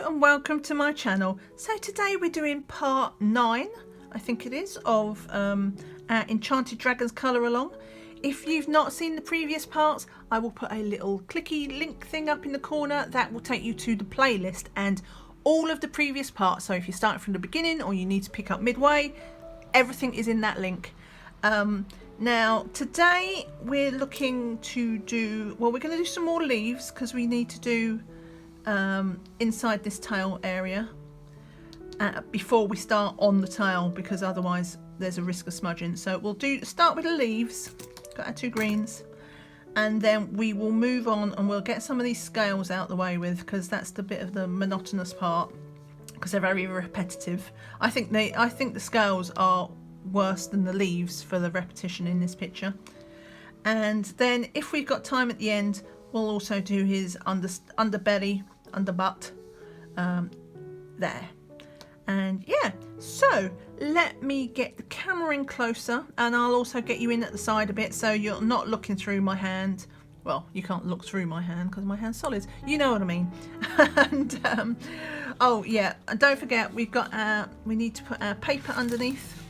and welcome to my channel. So today we're doing part 9, I think it is, of our Enchanted Dragons colour along. If you've not seen the previous parts, I will put a little clicky link thing up in the corner that will take you to the playlist and all of the previous parts. So if you're starting from the beginning or you need to pick up midway, everything is in that link. Now today we're looking to do, well, we're going to do some more leaves because we need to do inside this tail area before we start on the tail, because otherwise there's a risk of smudging. So we'll start with the leaves, got our 2 greens, and then we will move on and we'll get some of these scales out the way with, because that's the bit of the monotonous part, because they're very repetitive. I think the scales are worse than the leaves for the repetition in this picture. And then if we've got time at the end, we'll also do his underbelly, underbutt there. And yeah, so let me get the camera in closer, and I'll also get you in at the side a bit so you're not looking through my hand. Well, you can't look through my hand because my hand's solid, you know what I mean. And oh yeah, and don't forget we need to put our paper underneath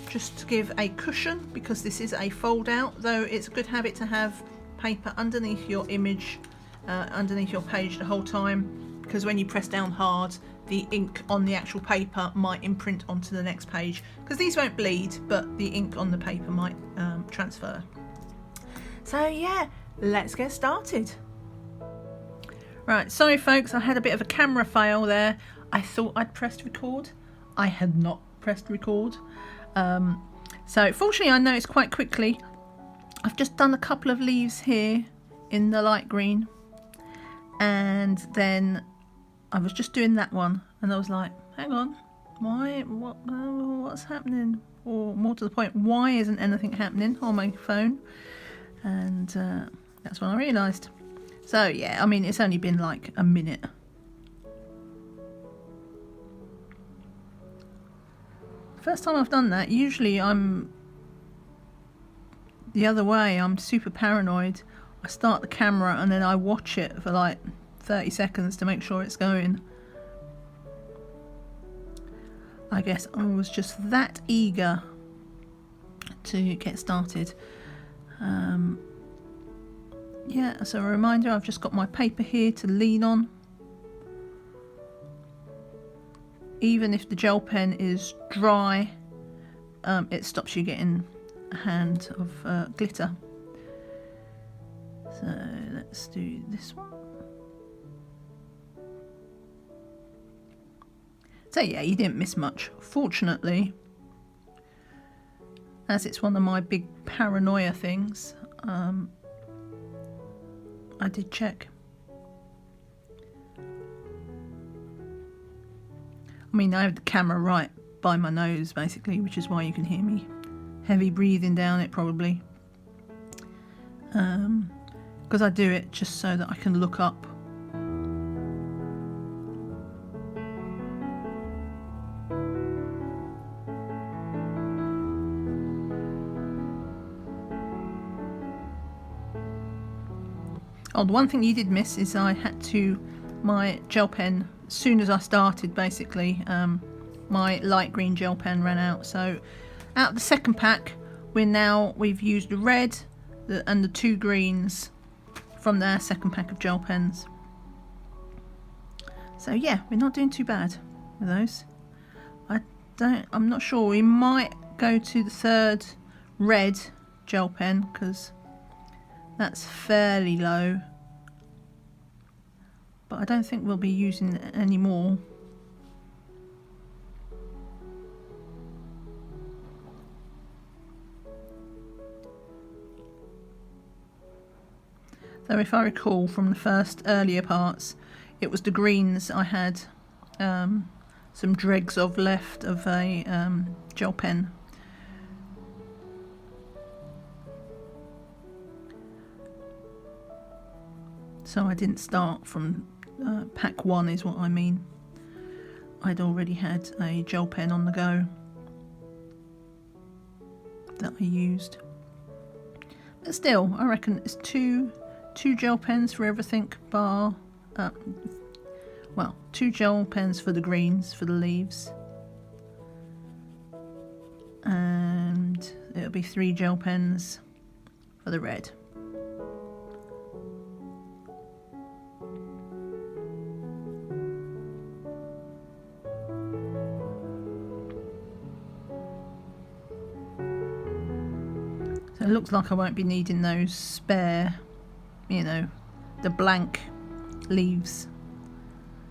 just to give a cushion, because this is a fold out, though it's a good habit to have paper underneath your image, underneath your page the whole time, because when you press down hard, the ink on the actual paper might imprint onto the next page, because these won't bleed, but the ink on the paper might transfer. So yeah, let's get started. Right, sorry folks, I had a bit of a camera fail there. I thought I'd pressed record. I had not pressed record. So fortunately I noticed quite quickly. I've just done a couple of leaves here in the light green, and then I was just doing that one and I was like, hang on, what's happening? Or more to the point, why isn't anything happening on my phone? And that's when I realised. So yeah, I mean, it's only been like a minute. First time I've done that. Usually I'm the other way. I'm super paranoid. I start the camera and then I watch it for like 30 seconds to make sure it's going. I guess I was just that eager to get started. Yeah, so a reminder, I've just got my paper here to lean on. Even if the gel pen is dry, it stops you getting a hand of glitter. So let's do this one. So yeah, you didn't miss much. Fortunately, as it's one of my big paranoia things, I did check. I mean, I have the camera right by my nose, basically, which is why you can hear me heavy breathing down it, probably. Because I do it just so that I can look up. Oh, the one thing you did miss is I had to, my gel pen, as soon as I started, basically, my light green gel pen ran out. So out of the second pack, we've used the red and the 2 greens from their second pack of gel pens. So yeah, we're not doing too bad with those. I'm not sure, we might go to the 3rd red gel pen because that's fairly low, but I don't think we'll be using it anymore. So if I recall from the first earlier parts, it was the greens I had some dregs of left of a gel pen. So I didn't start from pack 1 is what I mean. I'd already had a gel pen on the go that I used. But still, I reckon it's two gel pens for everything bar well, 2 gel pens for the greens, for the leaves. And it'll be 3 gel pens for the red. So it looks like I won't be needing those spare, you know, the blank leaves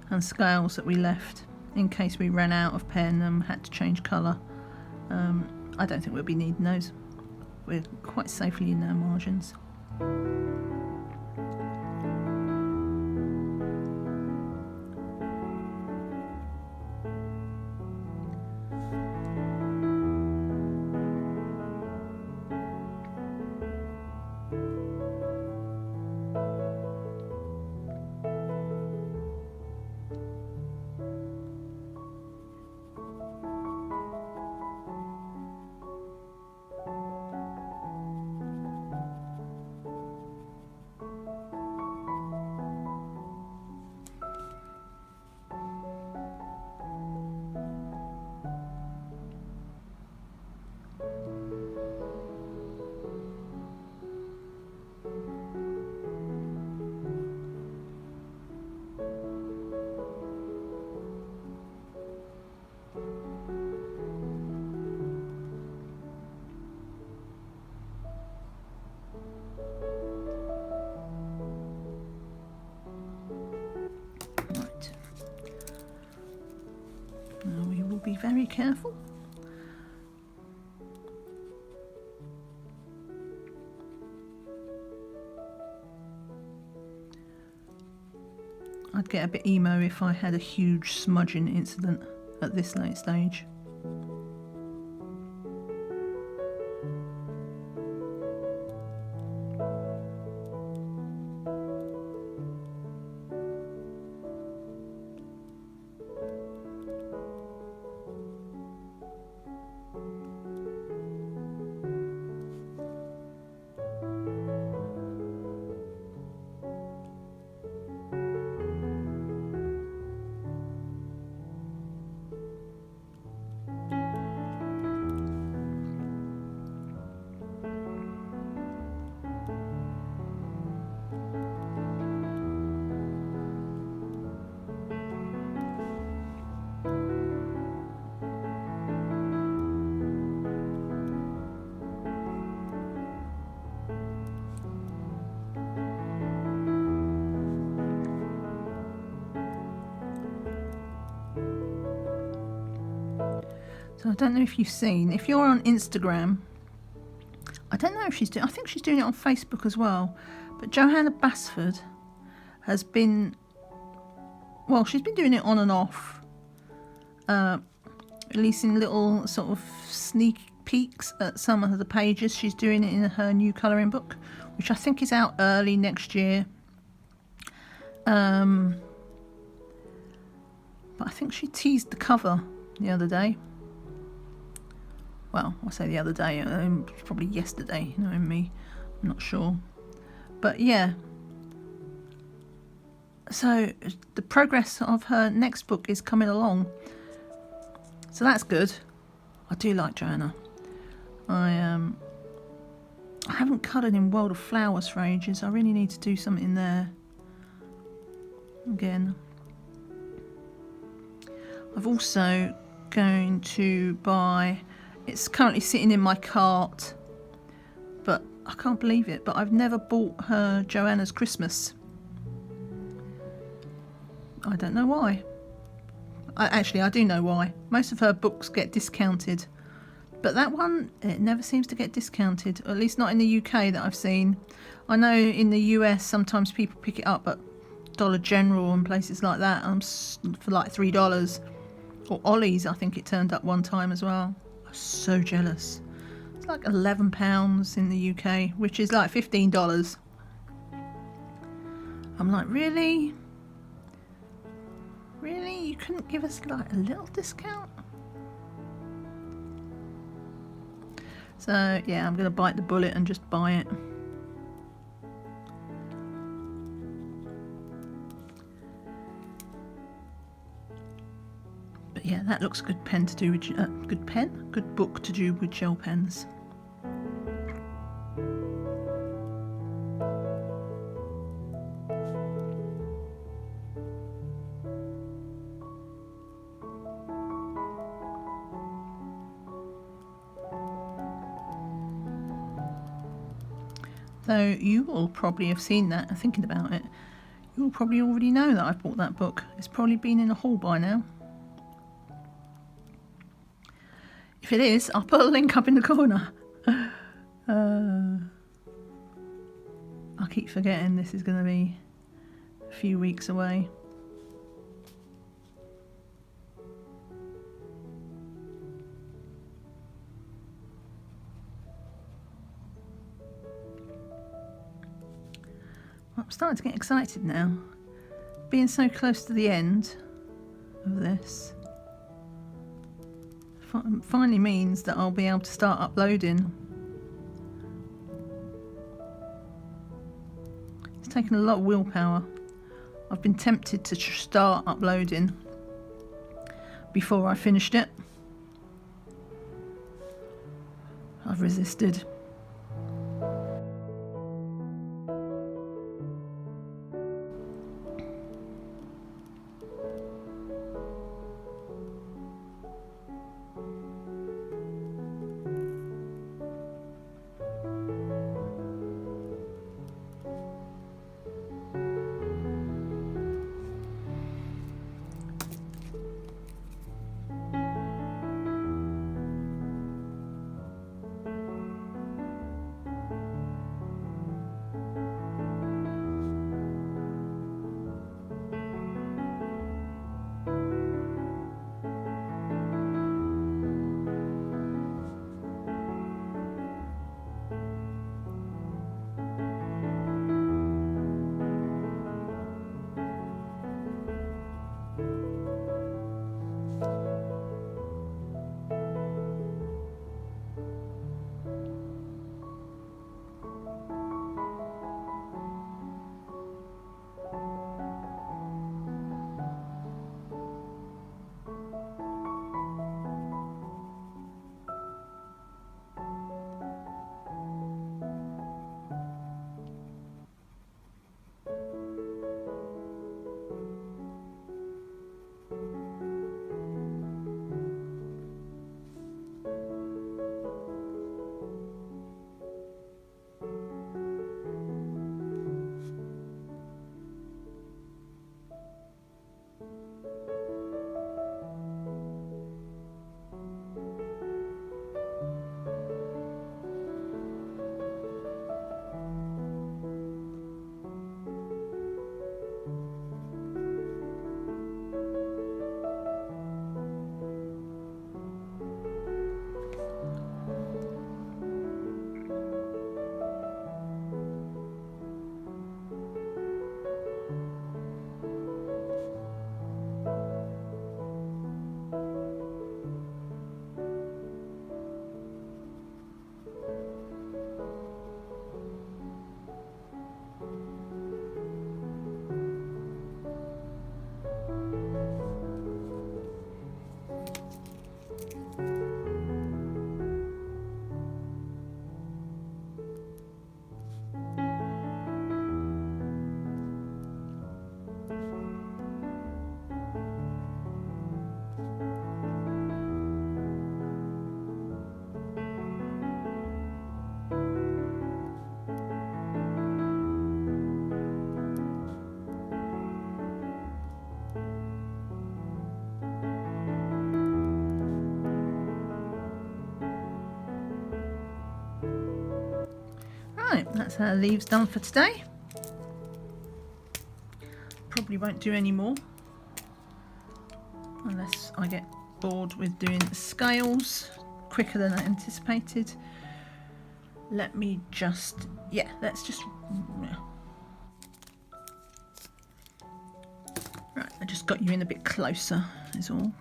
and scales that we left in case we ran out of pen and had to change colour. I don't think we'll be needing those. We're quite safely in our margins. Now we will be very careful. I'd get a bit emo if I had a huge smudging incident at this late stage. So I don't know if you've seen, if you're on Instagram, I don't know if she's doing, I think she's doing it on Facebook as well, but Johanna Basford has been, well, she's been doing it on and off, releasing little sort of sneak peeks at some of the pages. She's doing it in her new colouring book, which I think is out early next year. But I think she teased the cover the other day. Well, I say the other day, probably yesterday, knowing me, I'm not sure. But yeah, so the progress of her next book is coming along. So that's good. I do like Johanna. I haven't coloured in World of Flowers for ages. I really need to do something there again. I've also going to buy, it's currently sitting in my cart, but I can't believe it, but I've never bought her Johanna's Christmas. I don't know why. Actually, I do know why. Most of her books get discounted, but that one, it never seems to get discounted, at least not in the UK that I've seen. I know in the US sometimes people pick it up at Dollar General and places like that for like $3. Or Ollie's, I think it turned up one time as well. I was so jealous. It's like £11 in the UK, which is like $15. I'm like, really? Really? You couldn't give us like a little discount? So yeah, I'm going to bite the bullet and just buy it. But yeah, that looks a good pen to do with good book to do with gel pens. So you will probably have seen that and thinking about it. You will probably already know that I've bought that book. It's probably been in a haul by now. If it is, I'll put a link up in the corner. I keep forgetting this is going to be a few weeks away. I'm starting to get excited now. Being so close to the end of this finally means that I'll be able to start uploading. It's taken a lot of willpower. I've been tempted to start uploading before I finished it. I've resisted. Right, that's our leaves done for today. Probably won't do any more unless I get bored with doing scales quicker than I anticipated. Let me just, let's just, right, I just got you in a bit closer is all,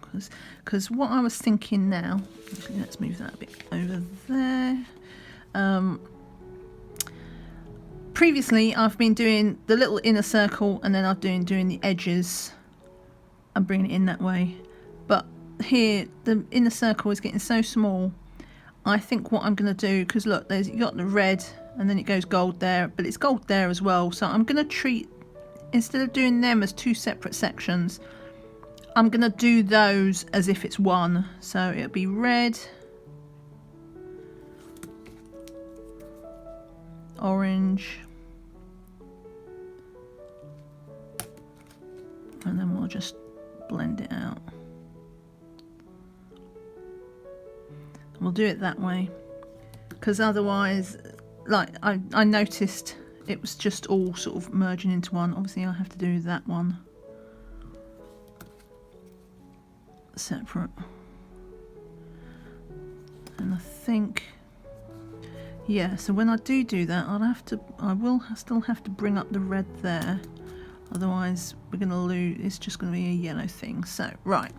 because what I was thinking now, actually let's move that a bit over there. Previously I've been doing the little inner circle and then I've been doing the edges and bringing it in that way, but here, the inner circle is getting so small. I think what I'm going to do, because look, you got the red and then it goes gold there, but it's gold there as well. So I'm going to treat, instead of doing them as two separate sections, I'm going to do those as if it's one. So it'll be red, orange, and then we'll just blend it out. We'll do it that way, because otherwise, like I noticed it was just all sort of merging into one. Obviously I have to do that one separate, and I think, yeah, so when I do that, I will still have to bring up the red there, otherwise we're going to lose, it's just going to be a yellow thing. So right,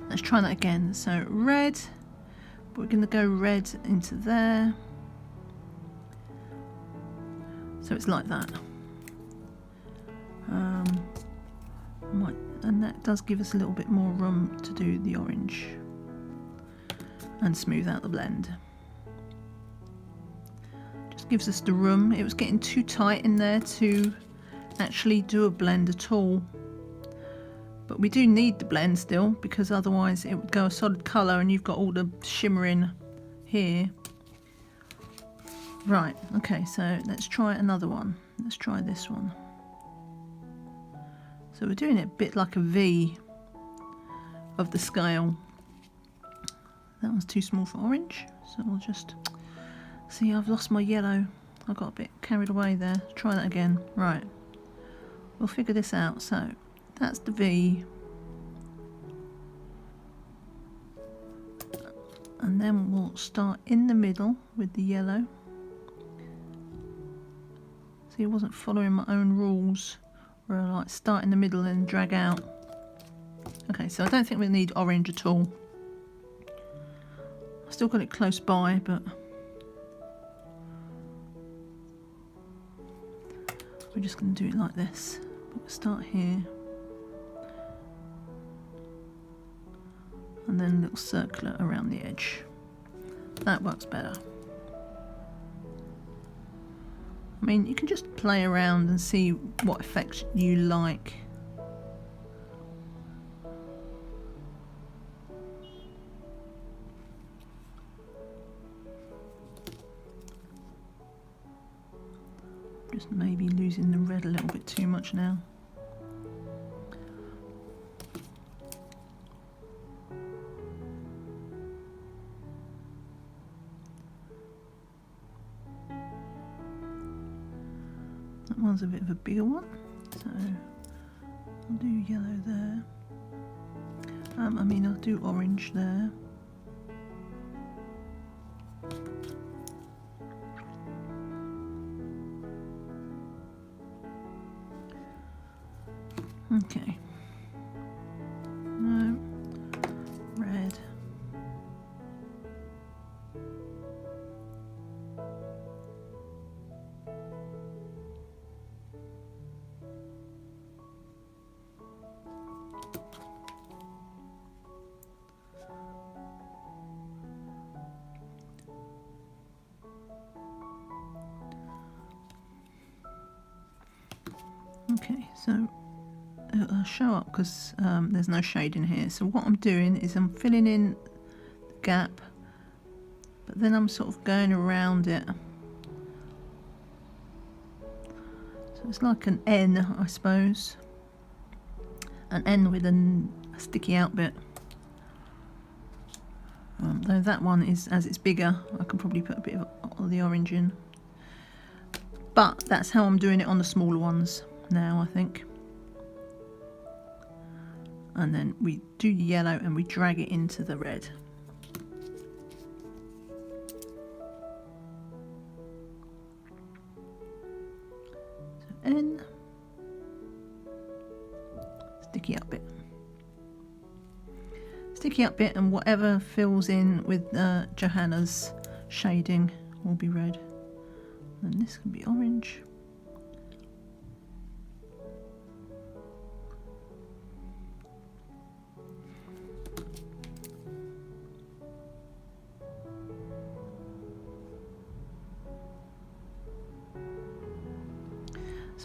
let's try that again. So red, we're going to go red into there, so it's like that. And that does give us a little bit more room to do the orange and smooth out the blend. Just gives us the room. It was getting too tight in there to actually do a blend at all, but we do need the blend still, because otherwise it would go a solid colour and you've got all the shimmering here. Right, okay, so let's try another one. Let's try this one. So we're doing it a bit like a V of the scale. That one's too small for orange, so we'll just see. I've lost my yellow. I got a bit carried away there. Try that again. Right, we'll figure this out. So that's the V, and then we'll start in the middle with the yellow. See, I wasn't following my own rules, where I like start in the middle and drag out. Okay, so I don't think we need orange at all. I've still got it close by, but we're just going to do it like this. We'll start here, and then a little circular around the edge. That works better. I mean, you can just play around and see what effects you like. Just maybe losing the red a little bit too much now. That one's a bit of a bigger one, so I'll do yellow there. I'll do orange there. Okay. No. Red. Okay, so it'll show up because there's no shade in here. So what I'm doing is I'm filling in the gap, but then I'm sort of going around it. So it's like an N, I suppose. An N with a sticky out bit. Though that one is, as it's bigger, I can probably put a bit of the orange in. But that's how I'm doing it on the smaller ones now, I think. And then we do yellow and we drag it into the red. So N, sticky up bit. Sticky up bit, and whatever fills in with Johanna's shading will be red. And this can be orange.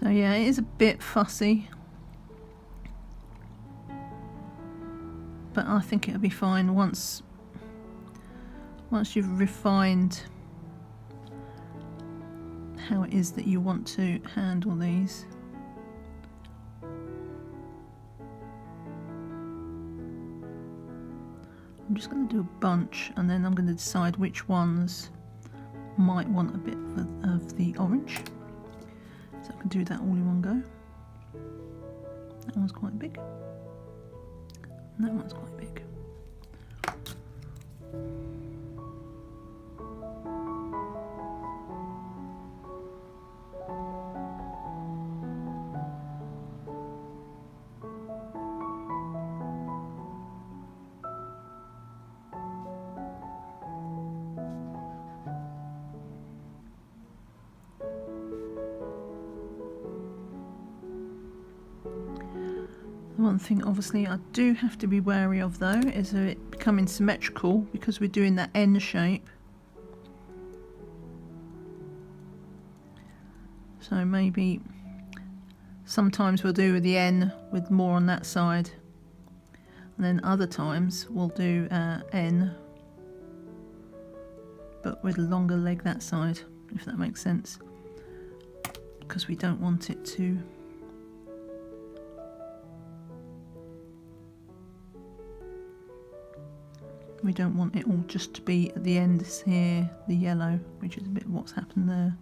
So yeah, it is a bit fussy, but I think it'll be fine once you've refined how it is that you want to handle these. I'm just going to do a bunch, and then I'm going to decide which ones might want a bit of the orange. So I can do that all in one go. That one's quite big. And that one's quite big. One thing obviously I do have to be wary of though is it becoming symmetrical, because we're doing that N shape. So maybe sometimes we'll do the N with more on that side, and then other times we'll do N but with a longer leg that side, if that makes sense, because we don't want it to all just to be at the end here, the yellow, which is a bit what's happened there.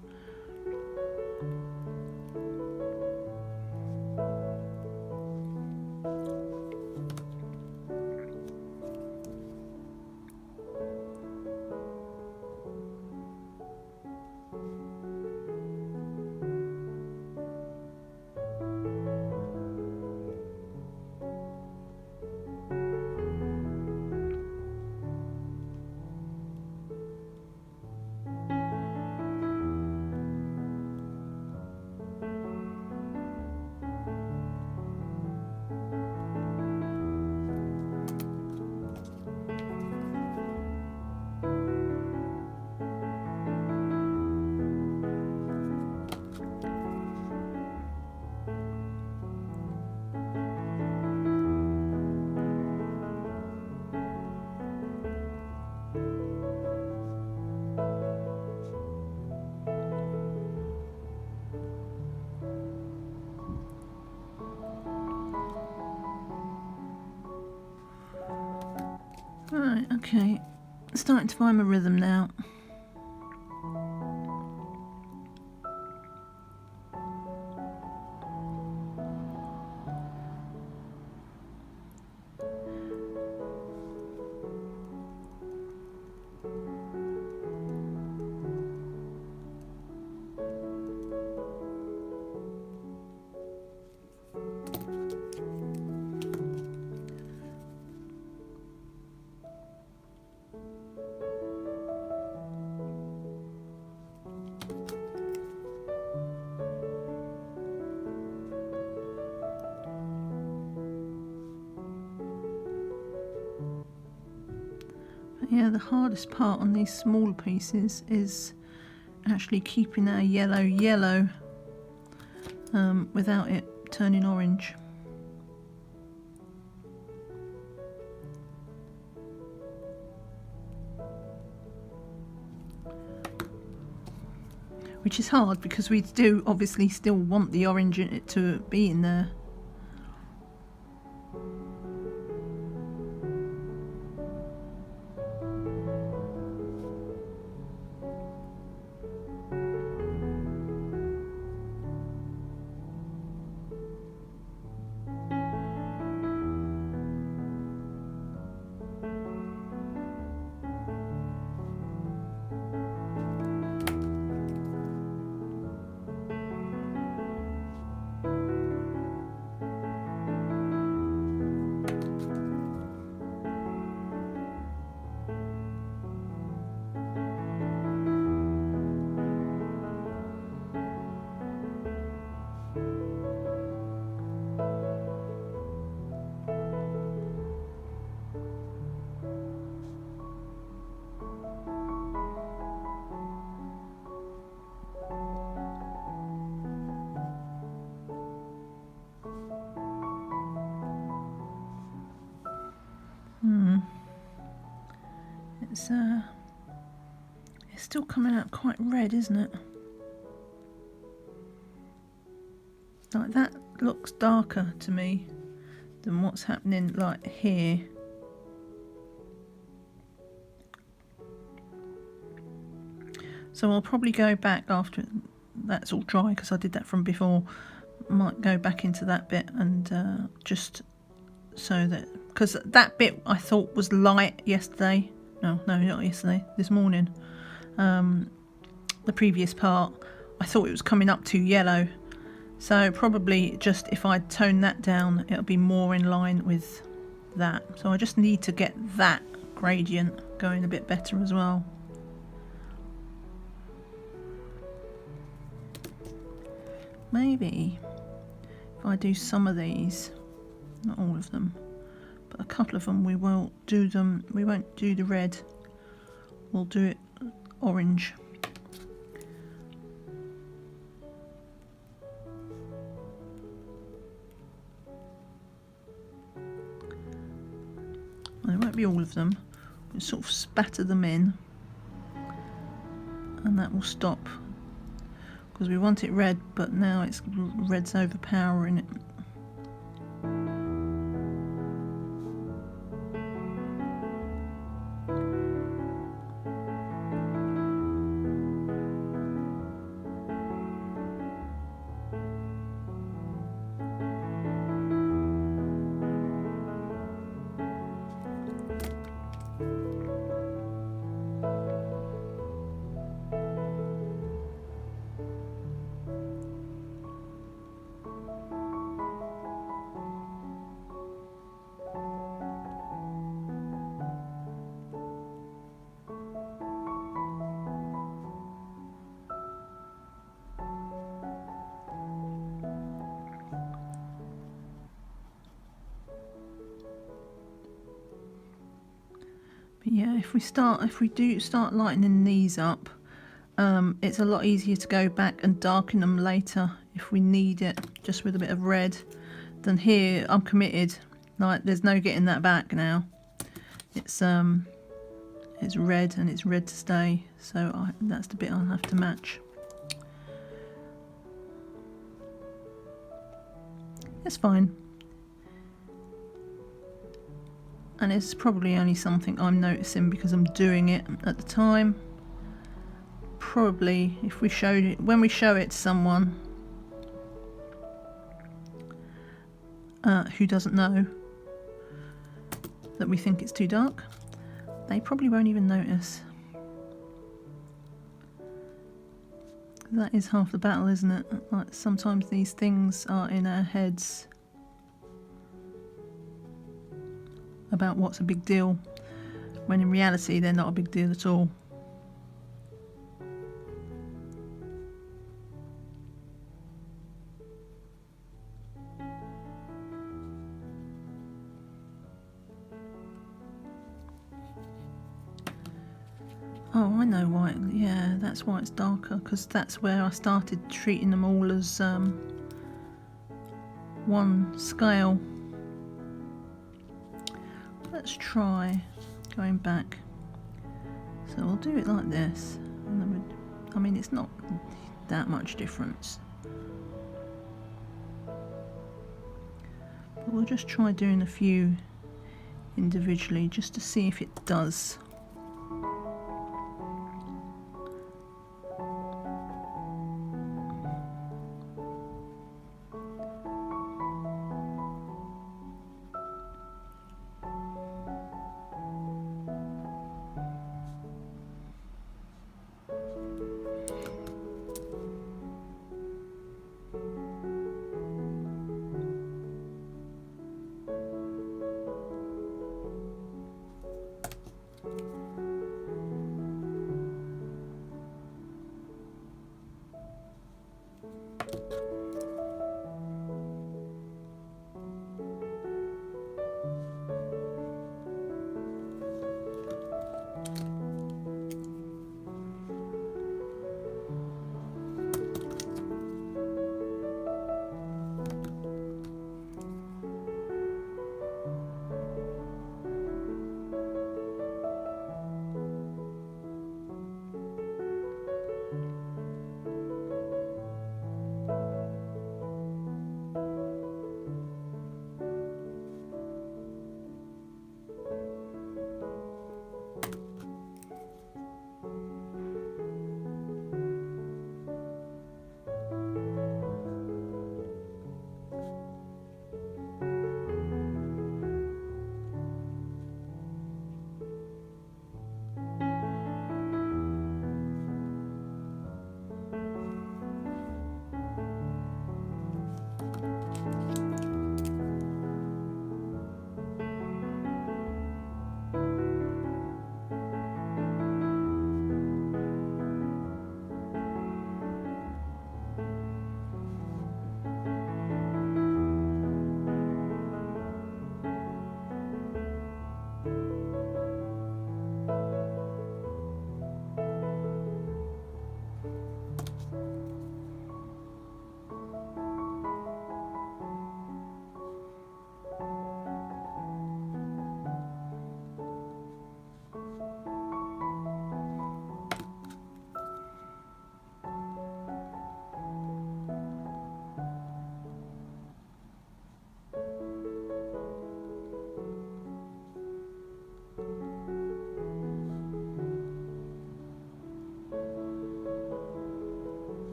Right, okay, starting to find my rhythm now. Yeah, the hardest part on these smaller pieces is actually keeping our yellow without it turning orange. Which is hard because we do obviously still want the orange in it to be in there. it's still coming out quite red, isn't it? Like that looks darker to me than what's happening like here. So I'll probably go back after that's all dry, because I did that from before. Might go back into that bit and just so that, because that bit I thought was light yesterday. No, not yesterday, this morning. The previous part, I thought it was coming up too yellow. So probably just if I tone that down, it'll be more in line with that. So I just need to get that gradient going a bit better as well. Maybe if I do some of these, not all of them, but a couple of them, we won't do the red, we'll do it orange. And it won't be all of them, we'll sort of spatter them in, and that will stop, because we want it red, but now it's red's overpowering it. Yeah, if we do start lightening these up, it's a lot easier to go back and darken them later if we need it, just with a bit of red. Than here, I'm committed. Like, there's no getting that back now. It's red, and it's red to stay. So that's the bit I'll have to match. It's fine. And it's probably only something I'm noticing because I'm doing it at the time. Probably if we showed it, when we show it to someone who doesn't know that we think it's too dark, they probably won't even notice. That is half the battle, isn't it? Like, sometimes these things are in our heads about what's a big deal, when in reality they're not a big deal at all. Oh, I know why. Yeah, that's why it's darker, because that's where I started treating them all as one scale. Let's try going back. So we'll do it like this. And then I mean, it's not that much difference. But we'll just try doing a few individually just to see if it does.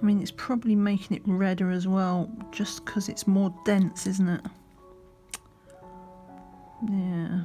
I mean, it's probably making it redder as well, just because it's more dense, isn't it? Yeah.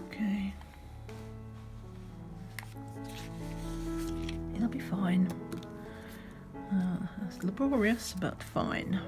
Okay. It'll be fine. That's laborious, but fine.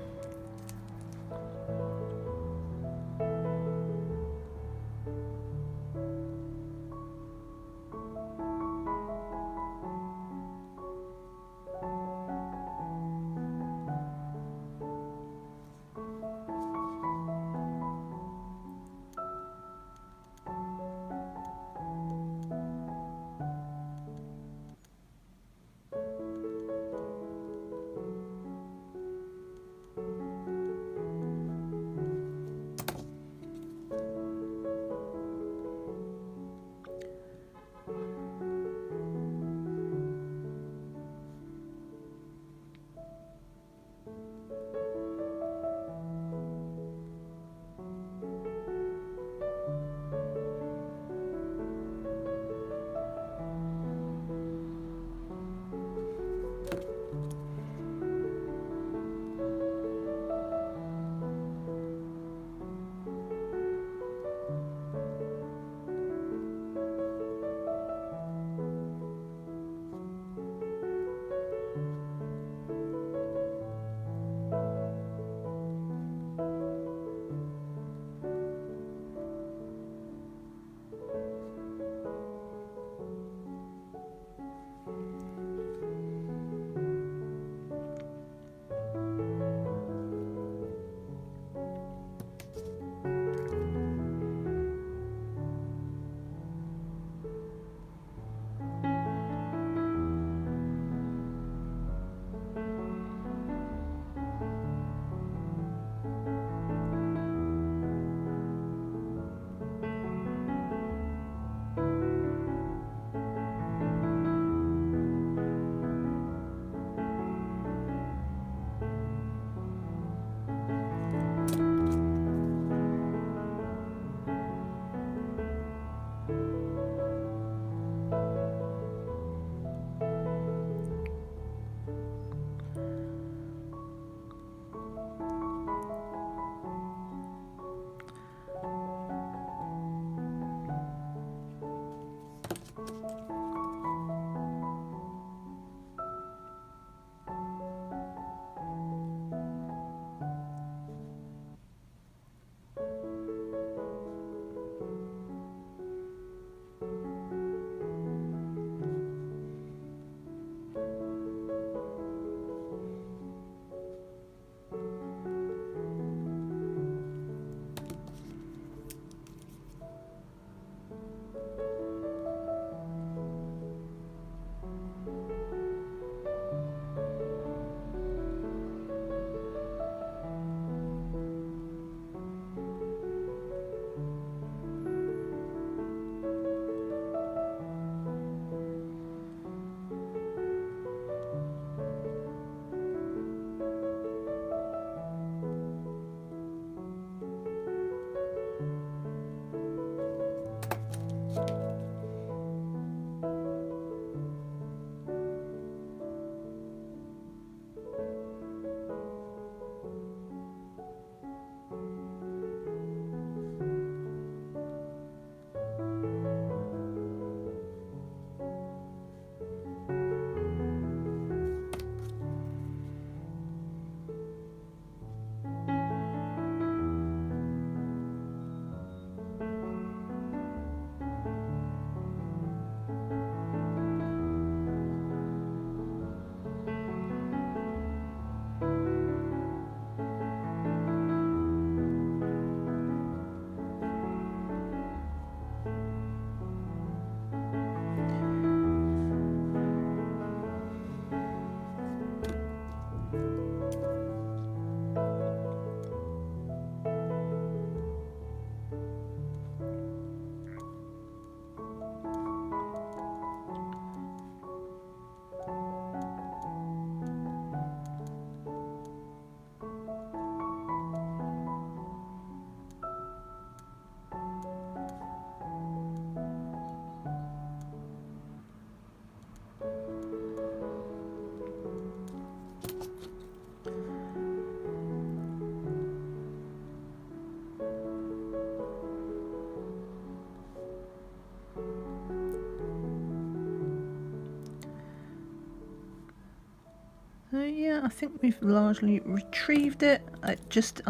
I think we've largely retrieved it. I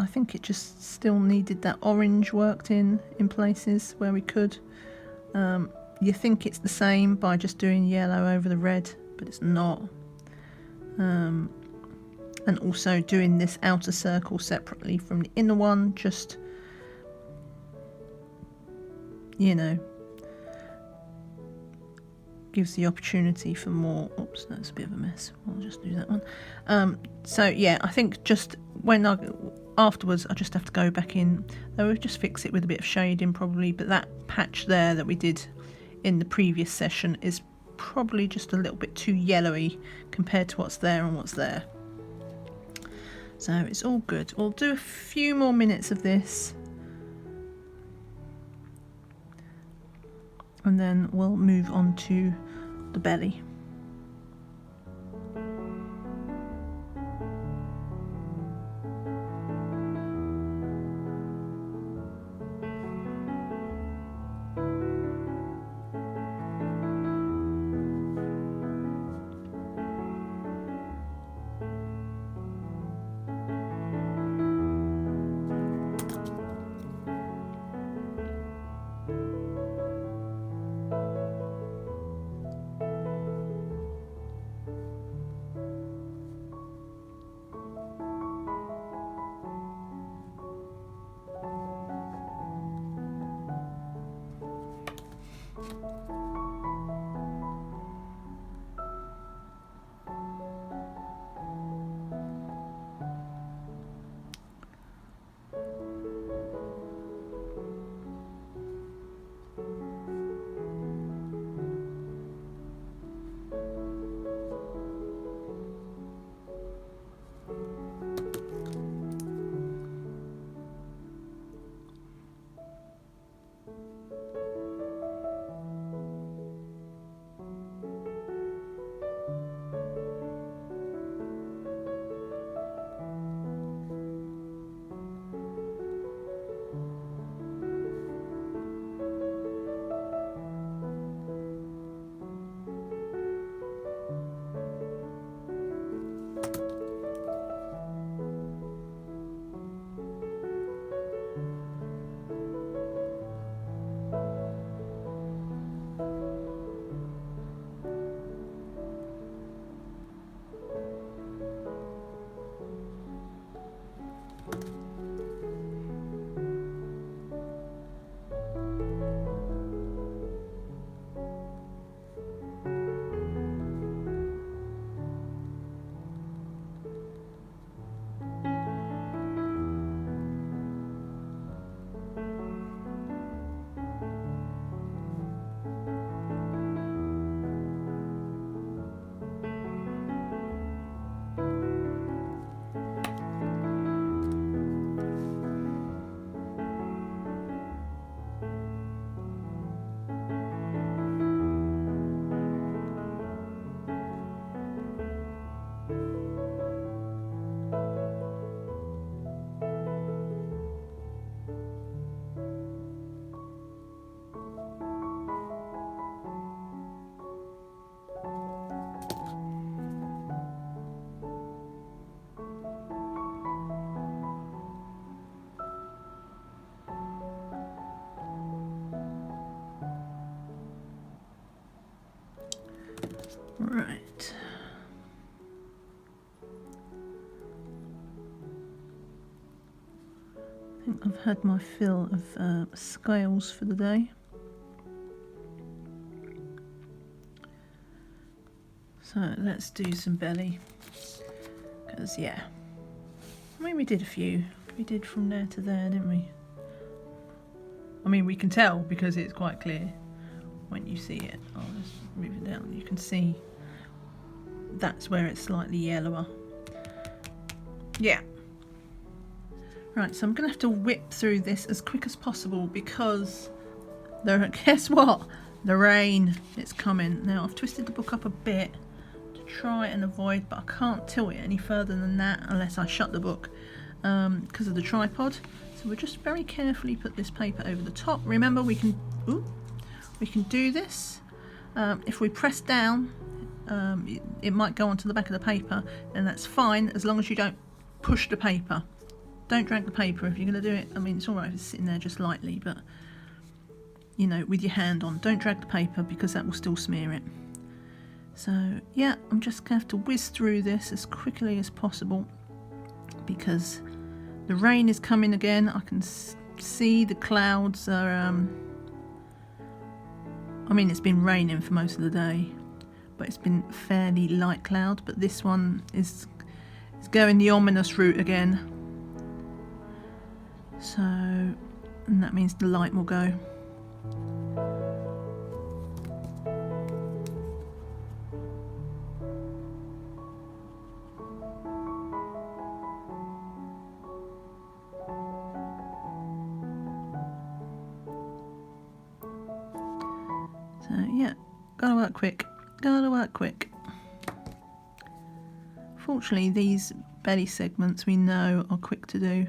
think it just still needed that orange worked in places where we could. You think it's the same by just doing yellow over the red, but it's not. And also doing this outer circle separately from the inner one, just, you know, gives the opportunity for more. Oops, that's a bit of a mess. I'll just do that one. So yeah, I think just afterwards I just have to go back in. I will just fix it with a bit of shading probably, but that patch there that we did in the previous session is probably just a little bit too yellowy compared to what's there and what's there. So it's all good. We'll do a few more minutes of this and then we'll move on to the belly. Right. I think I've had my fill of scales for the day. So let's do some belly. Because, yeah. I mean, we did a few. We did from there to there, didn't we? I mean, we can tell because it's quite clear when you see it. I'll just move it down. You can see that's where it's slightly yellower. Yeah. Right, so I'm going to have to whip through this as quick as possible because guess what? The rain is coming. Now, I've twisted the book up a bit to try and avoid, but I can't tilt it any further than that unless I shut the book because of the tripod. So we'll just very carefully put this paper over the top. Remember, we can do this. If we press down, it might go onto the back of the paper, and that's fine as long as you don't push the paper. Don't drag the paper if you're going to do it. I mean, it's alright if it's sitting there just lightly, but you know, with your hand on, don't drag the paper because that will still smear it. So yeah, I'm just going to have to whiz through this as quickly as possible because the rain is coming again. I can see the clouds are I mean, it's been raining for most of the day, but it's been fairly light cloud, but this one is going the ominous route again. So, and that means the light will go. So yeah, gotta work quick, gotta work quick. Fortunately, these belly segments we know are quick to do.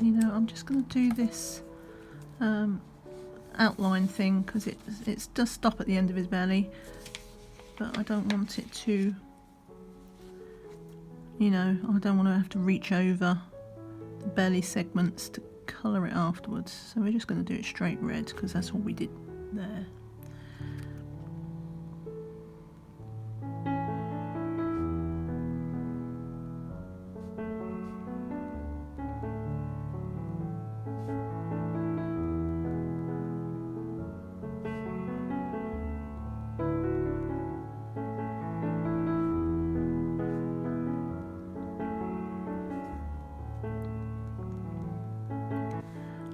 You know, I'm just going to do this outline thing because it does stop at the end of his belly, but I don't want it to, you know, I don't want to have to reach over the belly segments to colour it afterwards. So we're just going to do it straight red because that's all we did there.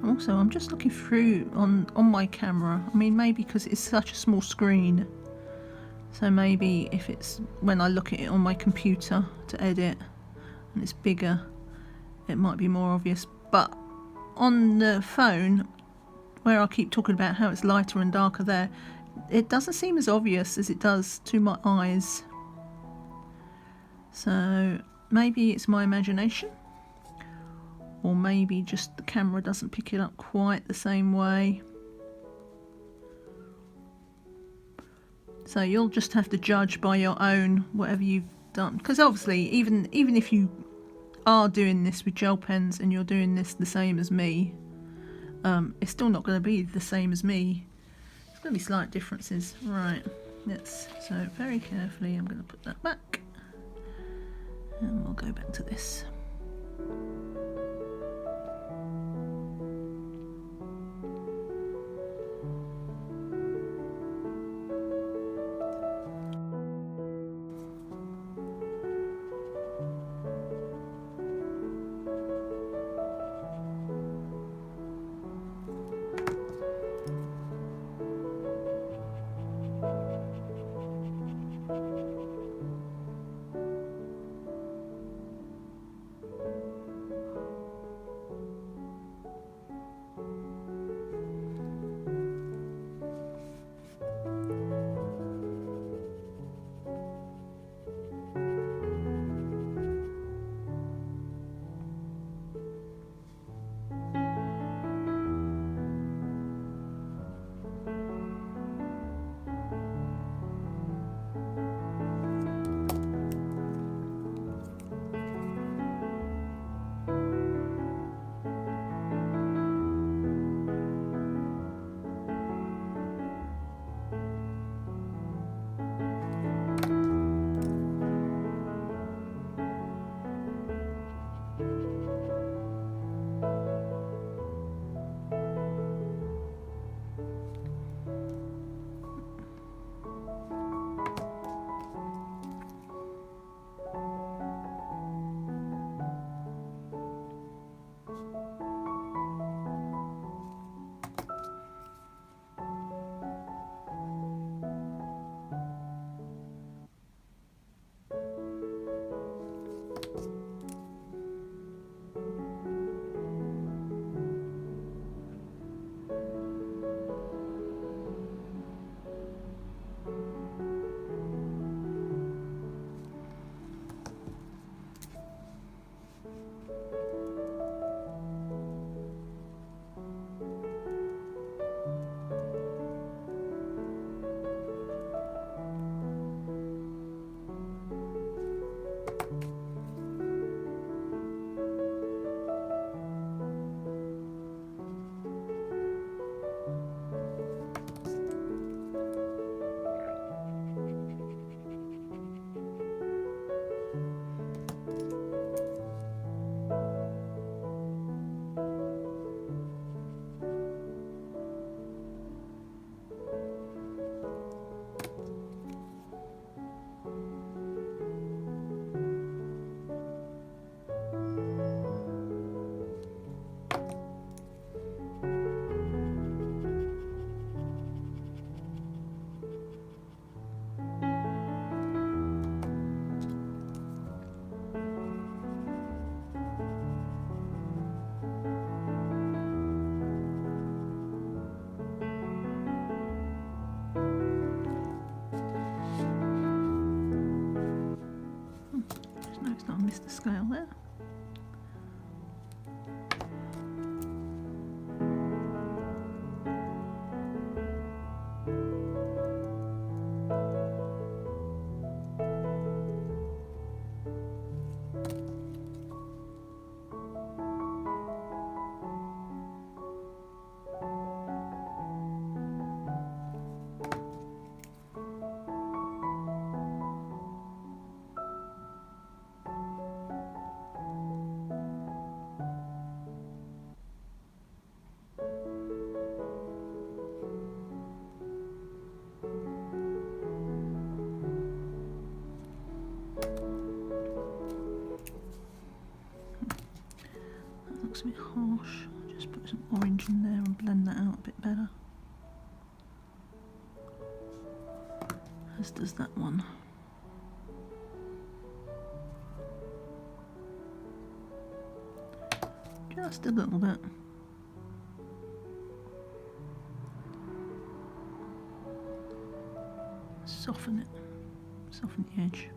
Also, I'm just looking through on my camera. I mean, maybe because it's such a small screen, so maybe if it's when I look at it on my computer to edit and it's bigger, it might be more obvious. But on the phone, where I keep talking about how it's lighter and darker there, it doesn't seem as obvious as it does to my eyes. So maybe it's my imagination, or maybe just the camera doesn't pick it up quite the same way. So you'll just have to judge by your own whatever you've done, because obviously even if you are doing this with gel pens and you're doing this the same as me, it's still not going to be the same as me. There's going to be slight differences. Right, so very carefully I'm going to put that back and we'll go back to this. bit harsh. I'll just put some orange in there and blend that out a bit better. As does that one. Just a little bit. Soften it, soften the edge.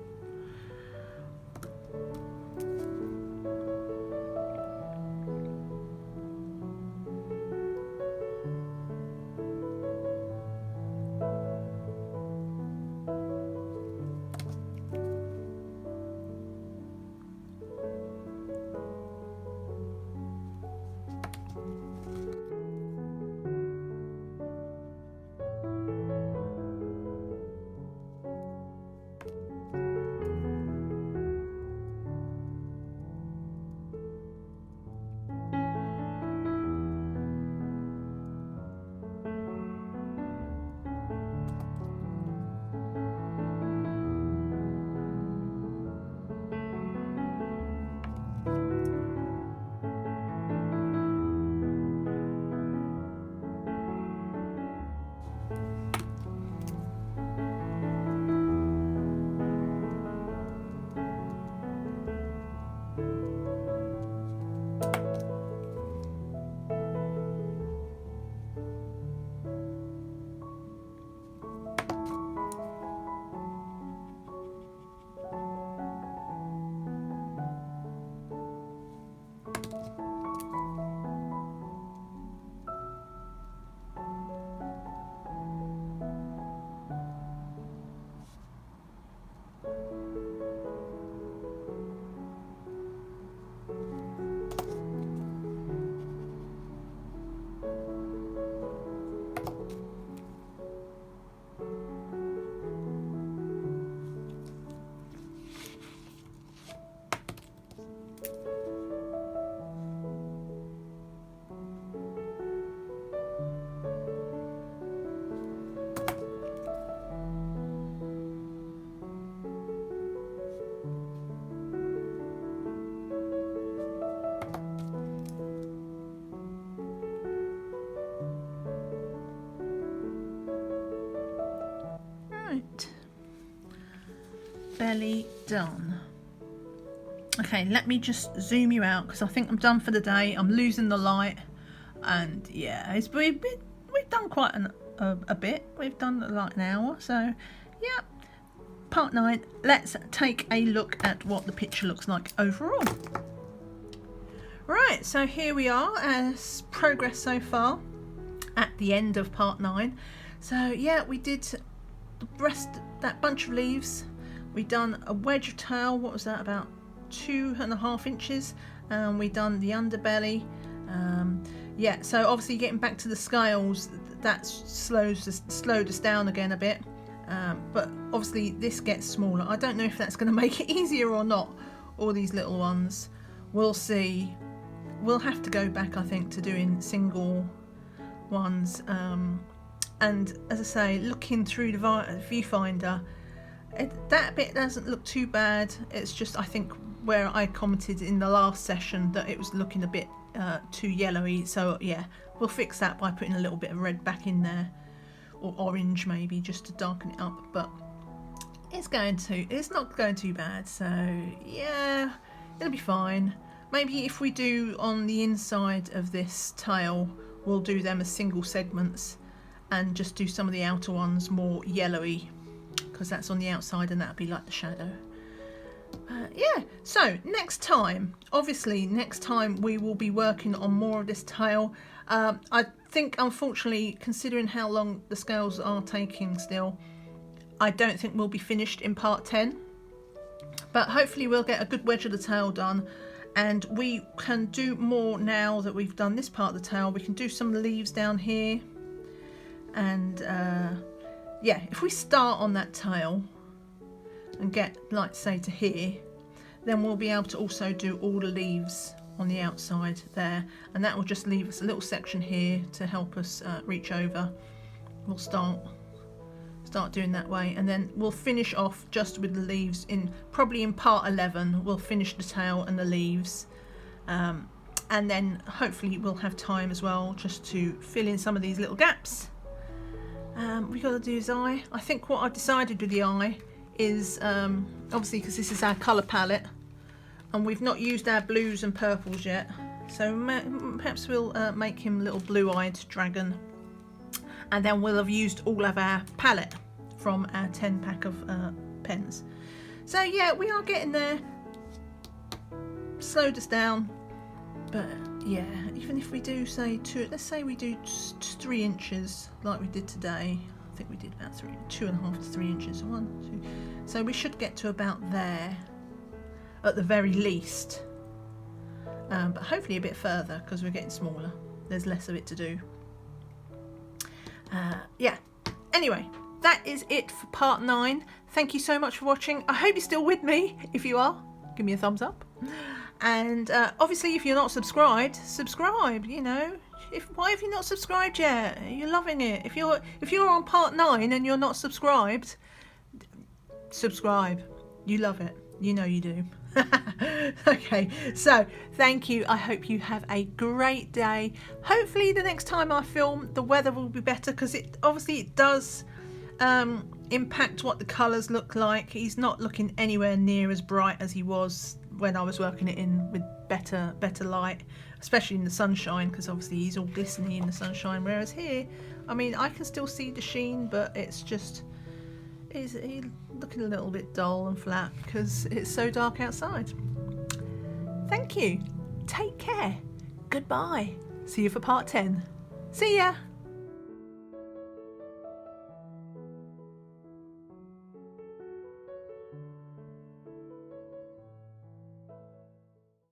Belly done. Okay, let me just zoom you out because I think I'm done for the day. I'm losing the light, and yeah, we've done quite a bit. We've done like an hour, so yeah. Part 9. Let's take a look at what the picture looks like overall. Right, so here we are as progress so far at the end of part 9. So yeah, we did the rest, that bunch of leaves. We've done a wedge of tail. What was that, about 2.5 inches? We've done the underbelly. Yeah, so obviously getting back to the scales, that slowed us down again a bit. But obviously this gets smaller. I don't know if that's going to make it easier or not, all these little ones. We'll see. We'll have to go back, I think, to doing single ones. And as I say, looking through the viewfinder, that bit doesn't look too bad. It's just, I think, where I commented in the last session that it was looking a bit too yellowy. So yeah, we'll fix that by putting a little bit of red back in there, or orange maybe, just to darken it up. But it's not going too bad. So yeah, it'll be fine. Maybe if we do on the inside of this tail, we'll do them as single segments and just do some of the outer ones more yellowy, because that's on the outside and that'll be like the shadow. Yeah, so next time, obviously next time we will be working on more of this tail. I think, unfortunately, considering how long the scales are taking still, I don't think we'll be finished in part 10, but hopefully we'll get a good wedge of the tail done, and we can do more now that we've done this part of the tail. We can do some leaves down here, and yeah, if we start on that tail and get, like, say, to here, then we'll be able to also do all the leaves on the outside there, and that will just leave us a little section here to help us reach over. We'll start doing that way, and then we'll finish off just with the leaves probably in part 11. We'll finish the tail and the leaves, And then hopefully we'll have time as well just to fill in some of these little gaps. We've got to do his eye. I think what I've decided with the eye is, obviously because this is our colour palette and we've not used our blues and purples yet, so perhaps we'll make him a little blue-eyed dragon, and then we'll have used all of our palette from our 10 pack of pens. So yeah, we are getting there. Slowed us down, but yeah, even if we do say let's say we do 3 inches like we did today. I think we did about 2.5 to 3 inches. 1, 2. So we should get to about there at the very least, but hopefully a bit further because we're getting smaller. There's less of it to do. Yeah. Anyway, that is it for part 9. Thank you so much for watching. I hope you're still with me. If you are, give me a thumbs up. And obviously, if you're not subscribed, subscribe. You know, why have you not subscribed yet? You're loving it. If you're on part 9 and you're not subscribed, subscribe. You love it. You know you do. Okay, so thank you. I hope you have a great day. Hopefully the next time I film the weather will be better, because it does impact what the colours look like. He's not looking anywhere near as bright as he was when I was working it in with better light, especially in the sunshine, because obviously he's all glistening in the sunshine, whereas here, I mean, I can still see the sheen, but it's just he's looking a little bit dull and flat because it's so dark outside. Thank you. Take care. Goodbye. See you for part 10. See ya.